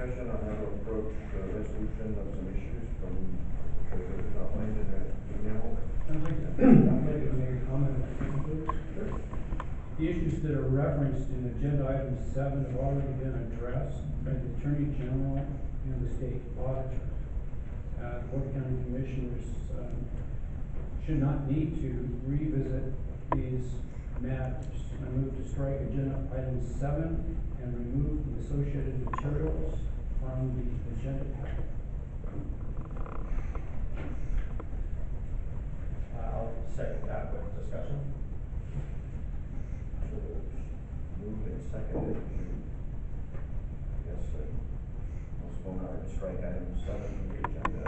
discussion on how to approach resolution of some issues from the treasurer's outlined in that email. I'd like to make a comment on this. Sure. The issues that are referenced in agenda item 7 have already been addressed by the Attorney General and the State Auditor. Board of County Commissioners should not need to revisit these matters. I move to strike agenda item 7 and remove the associated materials from the agenda packet. I'll second that with discussion. So moved and seconded. Yes, sir. Postpone or strike item 7 from the agenda.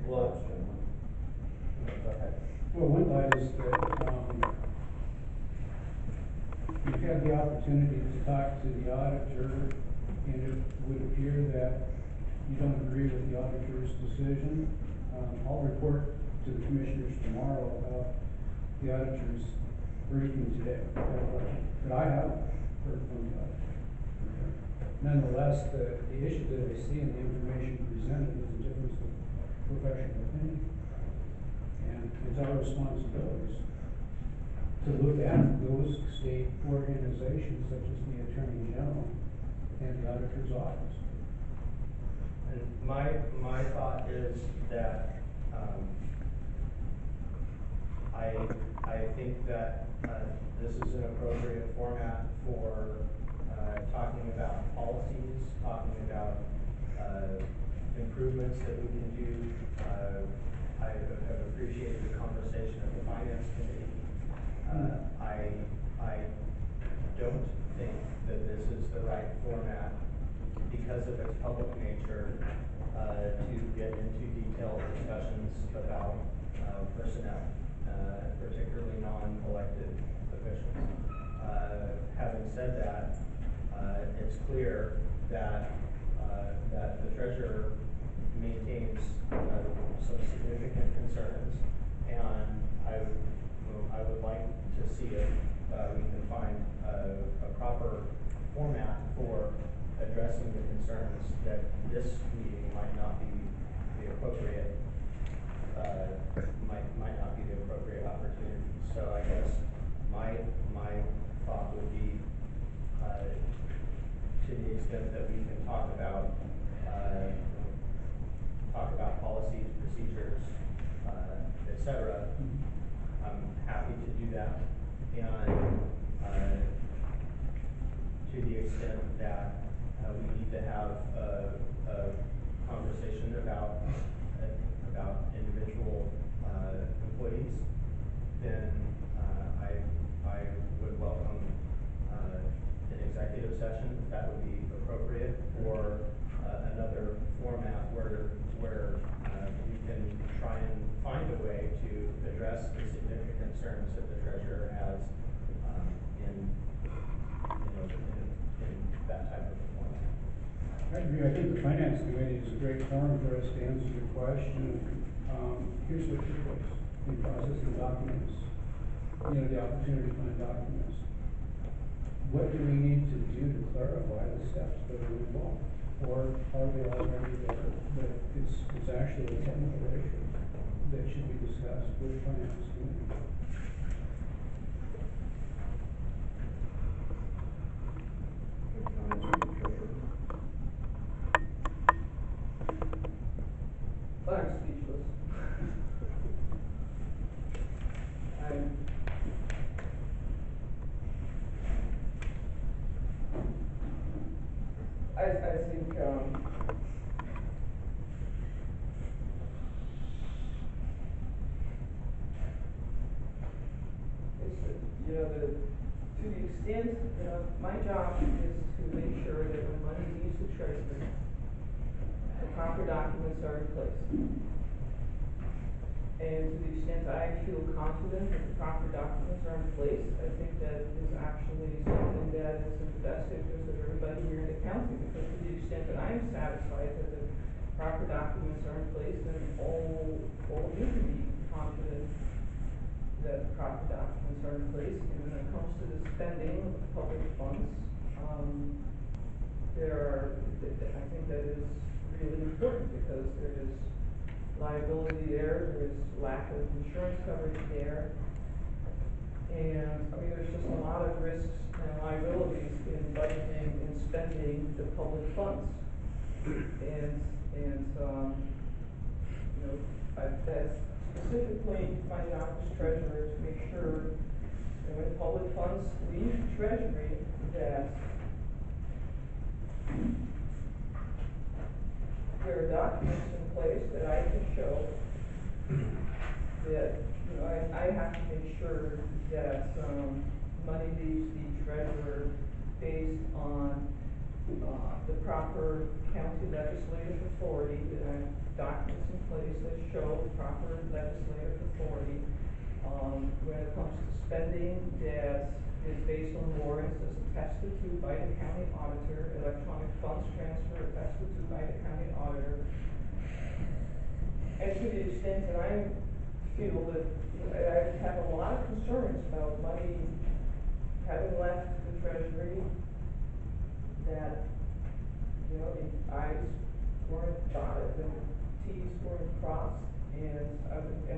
Well, go ahead. Well, one thought is that you've had the opportunity to talk to the auditor, and it would appear that you don't agree with the auditor's decision. I'll report to the commissioners tomorrow about the auditor's briefing today. But I haven't heard from the auditor. Nonetheless, the issue that I see in the information presented is a difference of professional opinion. And it's our responsibilities to look at those state organizations such as the Attorney General and the Auditor's Office. And my thought is that I think that this is an appropriate format for talking about policies, talking about improvements that we can do. I have appreciated the conversation of the Finance Committee. I don't think that this is the right format because of its public nature to get into detailed discussions about personnel, particularly non-elected officials. Having said that, it's clear that that the treasurer maintains some significant concerns, and I would like to see if we can find a proper format for addressing the concerns that this meeting might not be the appropriate might not be the appropriate opportunity. So I guess my thought would be to the extent that we can talk about policies, procedures, etc. I'm happy to do that, and to the extent that we need to have a conversation about individual employees, then I would welcome an executive session. That would be appropriate, or another format where we can try and find a way to address the significant concerns that the treasurer has in that type of format. I agree. I think the Finance Committee is a great forum for us to answer your question. Here's what took place in processing documents, the opportunity to find documents. What do we need to do to clarify the steps that are involved? Or are they already there? But it's actually a technical issue that should be discussed with the Finance Committee. I'm speechless. I think to the extent, my job is to make sure that when money leaves the treasury, the proper documents are in place. And to the extent I feel confident that the proper documents are in place, I think that is actually something that is in the best interest of everybody here in the county, because to the extent that I'm satisfied that the proper documents are in place, then all of you can be confident that the proper documents are in place. And when it comes to the spending of public funds, I think that is really important because there is liability there, there is lack of insurance coverage there. And, I mean, there's just a lot of risks and liabilities in budgeting and spending the public funds. You know, that's specifically my job as treasurer to make sure that when public funds leave treasury, that there are documents in place that I can show that, you know, I have to make sure that, money leaves the treasurer based on, the proper county legislative authority, that I have documents in place that show proper legislative authority. When it comes to spending, that is based on warrants as attested to by the county auditor, electronic funds transfer attested to by the county auditor. And to the extent that I feel that, you know, I have a lot of concerns about money having left the treasury, that, you know, the I's weren't dotted and the T's weren't crossed, and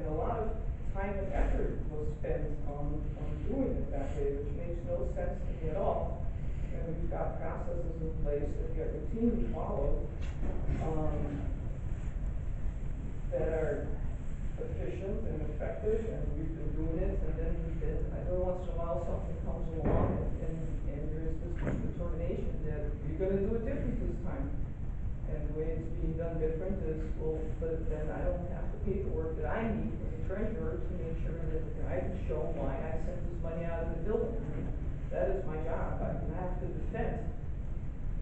a lot of time and effort was spent on doing it that way, which makes no sense to me at all. And we've got processes in place that get routinely followed, that are efficient and effective, and we've been doing it, and then every once in a while something comes along and there's this determination that you're gonna do it different this time. And the way it's being done different is, well, but then I don't have the paperwork that I need as a treasurer to make sure that, you know, I can show why I sent this money out of the building. I mean, that is my job. I have to defend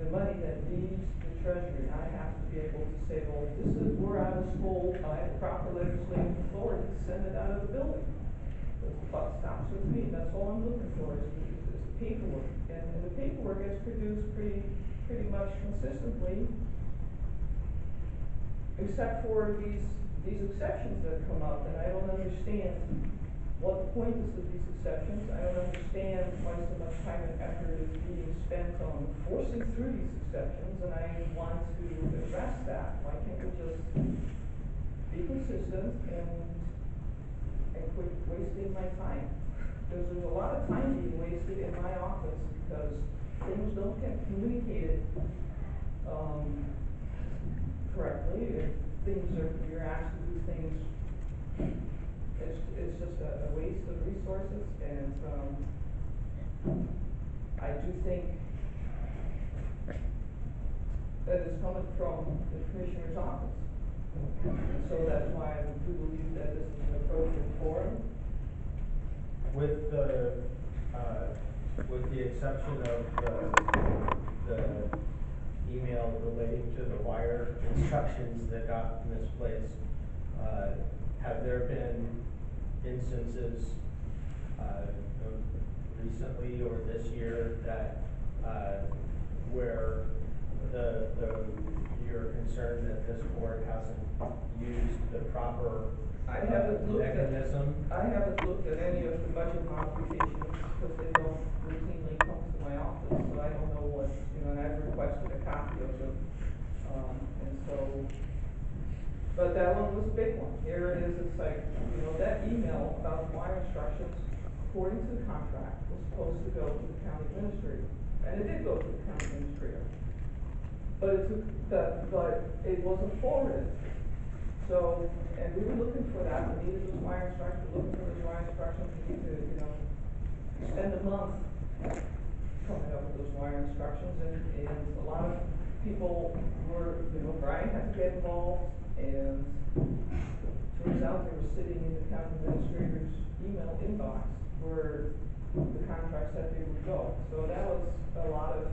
the money that leaves the treasury. I have to be able to say, well, this is where I was told by the proper legislative authority to send it out of the building. The buck stops with me. That's all I'm looking for is the paperwork. And the paperwork gets produced pretty much consistently, except for these exceptions that come up, and I don't understand what the point is of these exceptions. I don't understand why so much time and effort is being spent on forcing through these exceptions, and I want to address that. Why can't we just be consistent and quit wasting my time? Because there's a lot of time being wasted in my office because things don't get communicated correctly. If you're asked to do things, it's just a waste of resources, and I do think that it's coming from the commissioner's office. And so that's why I do believe that this is an appropriate forum. With the exception of the email relating to the wire instructions that got misplaced, have there been instances recently or this year that where you're concerned that this board hasn't used the proper mechanism? I haven't looked at any of the budget modifications because they don't routinely come to my office, so I don't know what, you know, and I've requested a copy of them. And so, but that one was a big one. Here it is, it's like, you know, that email about the wire instructions, according to the contract, was supposed to go to the county administrator. And it did go to the county administrator. But it wasn't forwarded. So, and we were looking for that, we needed those wire instructions, looking for those wire instructions, we need to, you know, spend a month coming up with those wire instructions, and a lot of people were, you know, Brian had to get involved, and turns out they were sitting in the county administrator's email inbox where the contract said they would go. So that was a lot of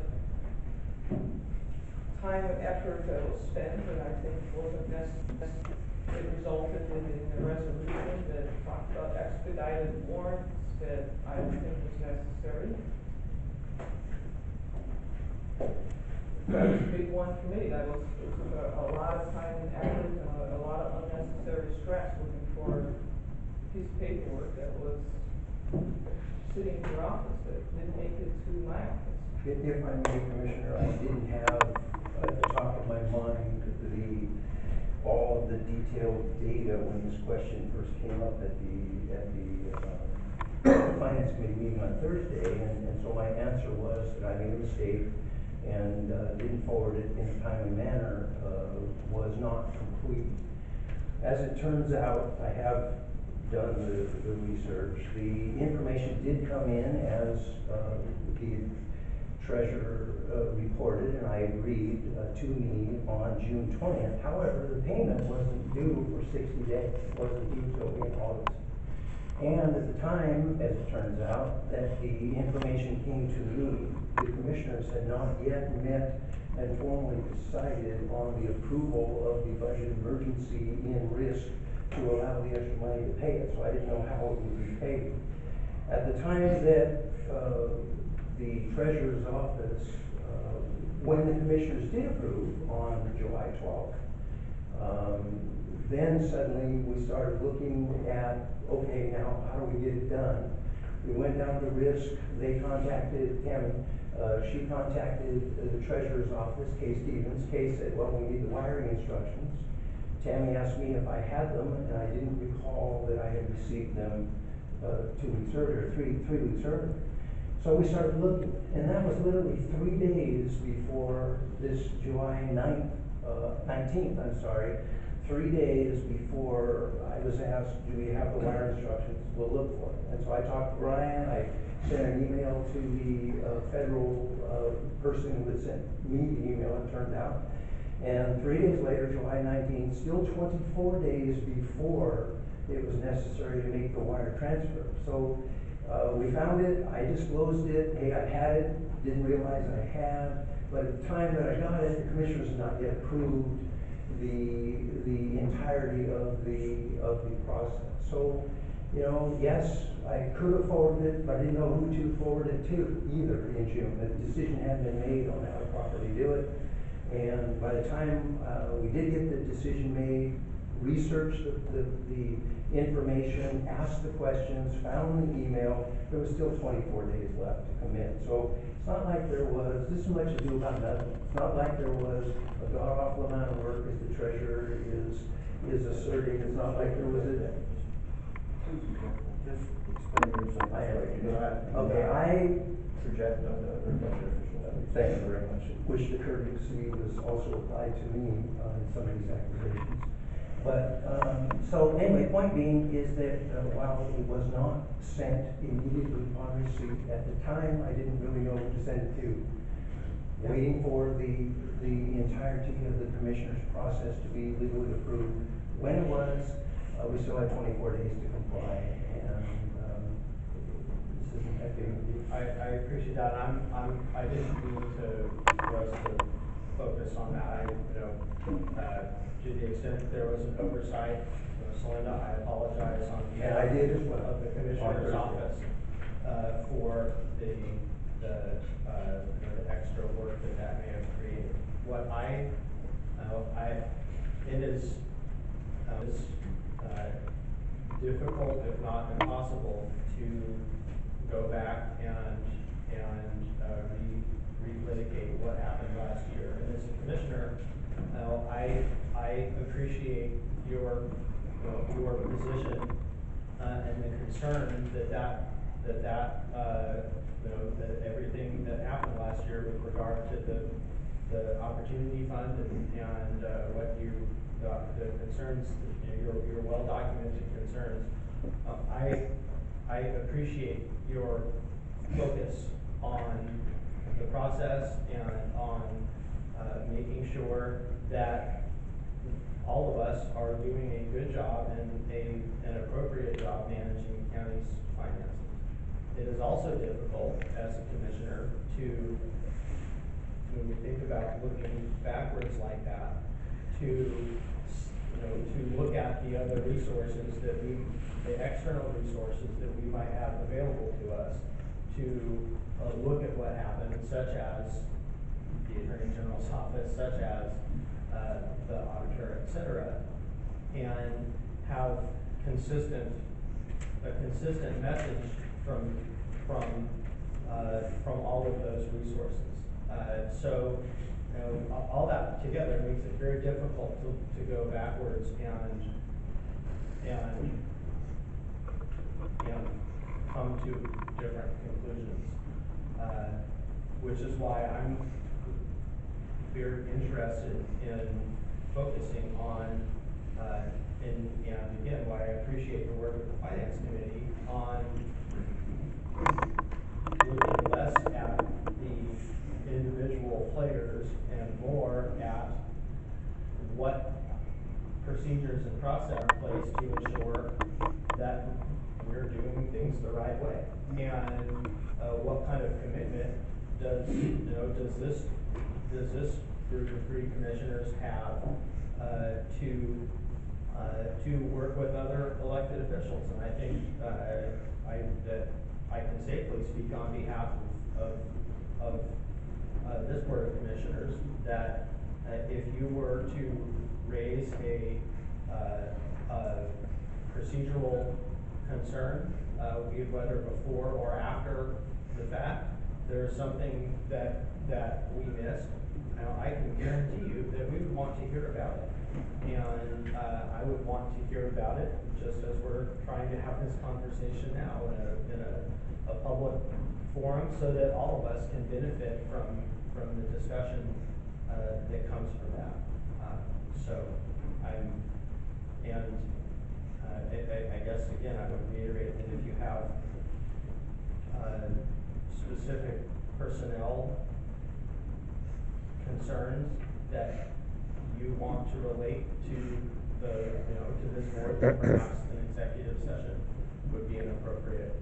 time and effort that was spent, and I think wasn't necessary. It resulted in a resolution that talked about expedited warrants that I don't think was necessary. That was a big one for me. It took a lot of time and effort and a lot of unnecessary stress looking for a piece of paperwork that was sitting in your office that didn't make it to my office. If I may, Commissioner, I didn't have the top real data when this question first came up at the Finance Committee meeting on Thursday, and so my answer was that I made a mistake and didn't forward it in a timely manner, was not complete. As it turns out, I have done the research. The information did come in as the treasurer reported, and I agreed to me on June 20th. However, the payment wasn't due for 60 days. It wasn't due till in August. And at the time, as it turns out, that the information came to me, the commissioners had not yet met and formally decided on the approval of the budget emergency in risk to allow the extra money to pay it, so I didn't know how it would be paid. At the time that the treasurer's office, when the commissioners did approve on July 12th, then suddenly we started looking at, okay, now how do we get it done? We went down to risk. They contacted Tammy. She contacted the treasurer's office, Kay Stevens. Kay said, well, we need the wiring instructions. Tammy asked me if I had them, and I didn't recall that I had received them 2 weeks earlier, three weeks earlier. So we started looking, and that was literally 3 days before this July 19th, 3 days before I was asked, do we have the wire instructions? We'll look for it. And so I talked to Brian, I sent an email to the federal person who had sent me the email, it turned out. And 3 days later, July 19th, still 24 days before it was necessary to make the wire transfer. So we found it, I disclosed it, hey, I had it, didn't realize I had, but at the time that I got it, the commissioners had not yet approved the entirety of the process. So, you know, yes, I could have forwarded it, but I didn't know who to forward it to either in June. The decision hadn't been made on how to properly do it. And by the time we did get the decision made, researched the information, asked the questions, found the email, there was still 24 days left to come in. So it's not like there was, this is much ado about nothing. It's not like there was a god-awful amount of work as the treasurer is asserting. It's not like there was a... Just explain yourself. Okay, I project on the other budget official. thank you very much. Wish the courtesy was also applied to me in some of these accusations. But, so anyway, point being is that while it was not sent immediately upon receipt, at the time I didn't really know who to send it to. Waiting for the entirety of the commissioner's process to be legally approved. When it was, we still had 24 days to comply, and this isn't that big of a deal. I appreciate that. I didn't mean for us to focus on that. To the extent there was an oversight, Celinda, I apologize on And behalf I did as well. of the commissioner's office for the extra work that may have created. What it is difficult, if not impossible, to go back and re-litigate what happened last year. And as a commissioner, I appreciate your position and the concern that everything that happened last year with regard to the opportunity fund and what the concerns, your well documented concerns. I appreciate your focus on the process and on making sure that all of us are doing a good job and an appropriate job managing the county's finances. It is also difficult as a commissioner when we think about looking backwards like that, to look at the other resources the external resources that we might have available to us, to look at what happened, such as the Attorney General's office, such as the auditor, etc., and have a consistent message from all of those resources. So all that together makes it very difficult to go backwards and and come to different conclusions. Which is why I'm very interested in focusing on, and again, why I appreciate the work of the finance committee on looking less at the individual players and more at what procedures and process are in place to ensure that we're doing things the right way. And what kind of commitment does this group of 3 commissioners have to work with other elected officials? And I think that I can safely speak on behalf of this board of commissioners that if you were to raise a procedural concern, whether before or after the fact, there's something that we missed, I can guarantee you that we would want to hear about it. And I would want to hear about it just as we're trying to have this conversation now in a public forum, so that all of us can benefit from the discussion that comes from that. I guess again, I would reiterate that if you have specific personnel concerns that you want to relate to to this board, then perhaps an executive session would be an appropriate,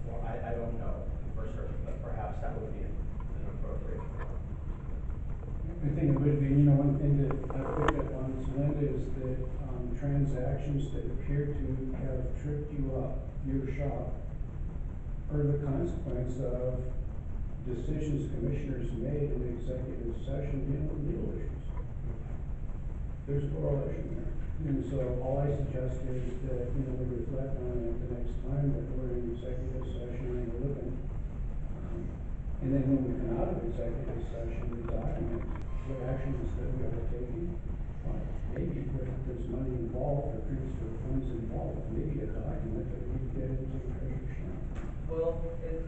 well, I don't know for certain, but perhaps that would be an appropriate forum. I think it would be, one thing that I picked up on, Linda, is that transactions that appear to have tripped you up, your shop, are the consequence of decisions commissioners made in executive session dealing with legal issues. There's a correlation there. And so all I suggest is that, we reflect on it the next time that we're in executive session and we're looking. And then when we come out of executive session, we document what actions that we are taking. Maybe if there's money involved or transfer funds involved, maybe a document that we get into the treasurer's shop. Well, there's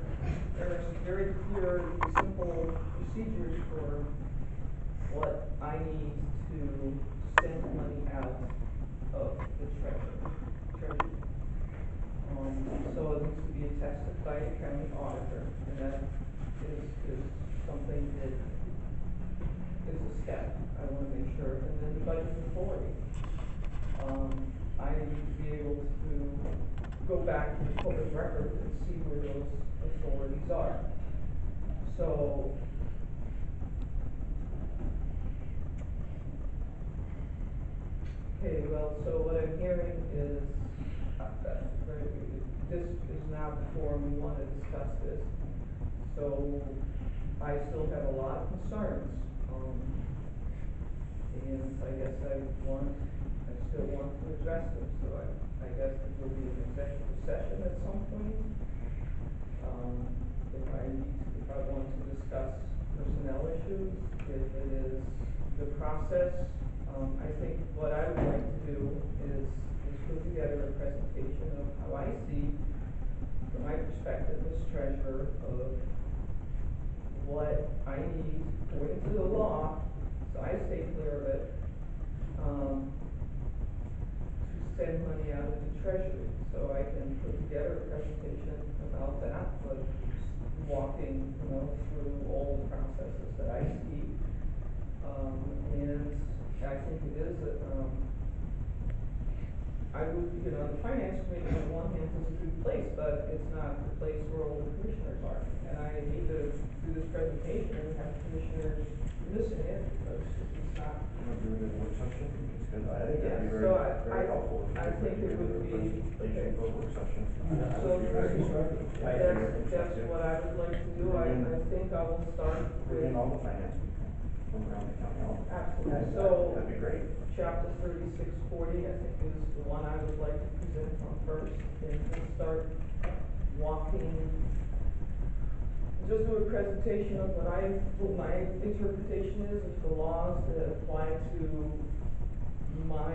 very clear, simple procedures for what I need to send money out of the treasury. So it needs to be attested by a county auditor, and that is something that is a step. I want to make sure, and then the budget authority. I need to be able to go back to the public record and see where those authorities are. So, okay, well, so what I'm hearing is this is now before we want to discuss this. So I still have a lot of concerns. And I guess I still want to address them, so I guess there will be an executive session at some point. If I want to discuss personnel issues, if it is the process, I think what I would like to do is put together a presentation of how I see, from my perspective as treasurer, of what I need according to the law, so I stay clear of it, to send money out of the treasury. So I can put together a presentation about that, but walking, through all the processes that I see. And I think it is, I would, the finance committee on one hand is a good place, but it's not the place where all the commissioners are. And I need to do this presentation and have commissioners missing it because it's not. Do it in work session? It's good. I think that'd be Yeah, very, so very helpful. I think it would be. Presentation for a work session. So that's what I would like to do. I think I will start with. Bring in all the finance people from around the county. Absolutely. So that'd be great. Chapter 3640, I think, is the one I would like to present on first, and we'll start walking. Just do a presentation of what my interpretation is of the laws that apply to my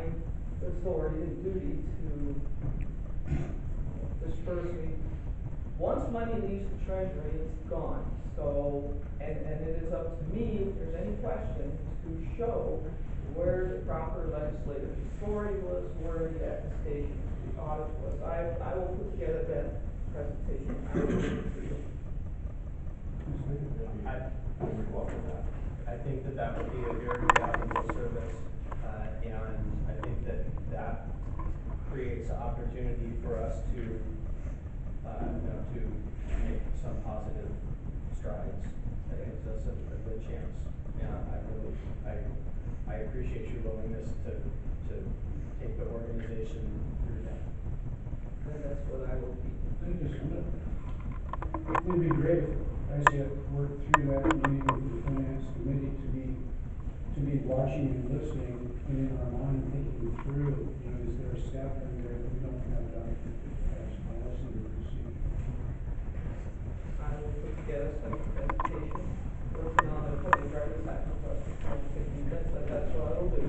authority and duty to disperse me. Once money leaves the treasury, it's gone. So, and it is up to me, if there's any question, to show where the proper legislative authority was, where the attestation, the audit was. I will put together that presentation. I will give it to you. I would welcome that. I think that that would be a very valuable service, and I think that that creates an opportunity for us to, to make some positive strides. I think that's a good chance, and I appreciate your willingness to take the organization through that. And that's what I will be. Thank you, Summit. It would be great if I said work through that meeting with the finance committee to be watching and listening and in our mind thinking through, is there a step in there that we don't have done as policy or procedure? I will put together some presentation, working on a public driver's license for 15 minutes, but that's what I will do.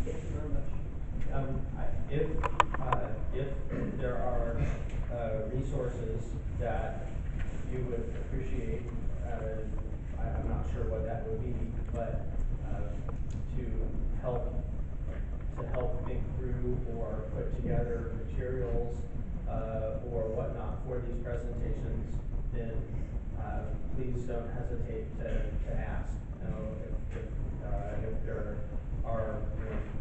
Thank you very much. If there are resources that you would appreciate, I'm not sure what that would be, but to help think through or put together materials or whatnot for these presentations, then please don't hesitate to ask. If there are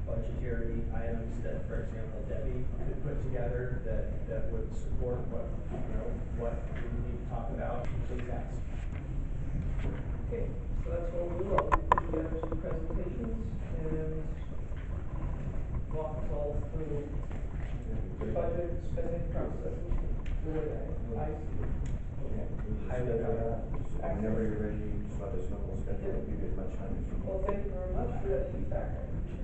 budgetary items that, for example, Debbie could put together that would support what we need to talk about, please ask. Okay, so that's what we will do. Put together some presentations and walk us all through the budget spending processes the way I see it. Highly valuable. Whenever you're ready, just let us know, we'll schedule it, give you as much time as you need. Well, thank you very much for that feedback. I appreciate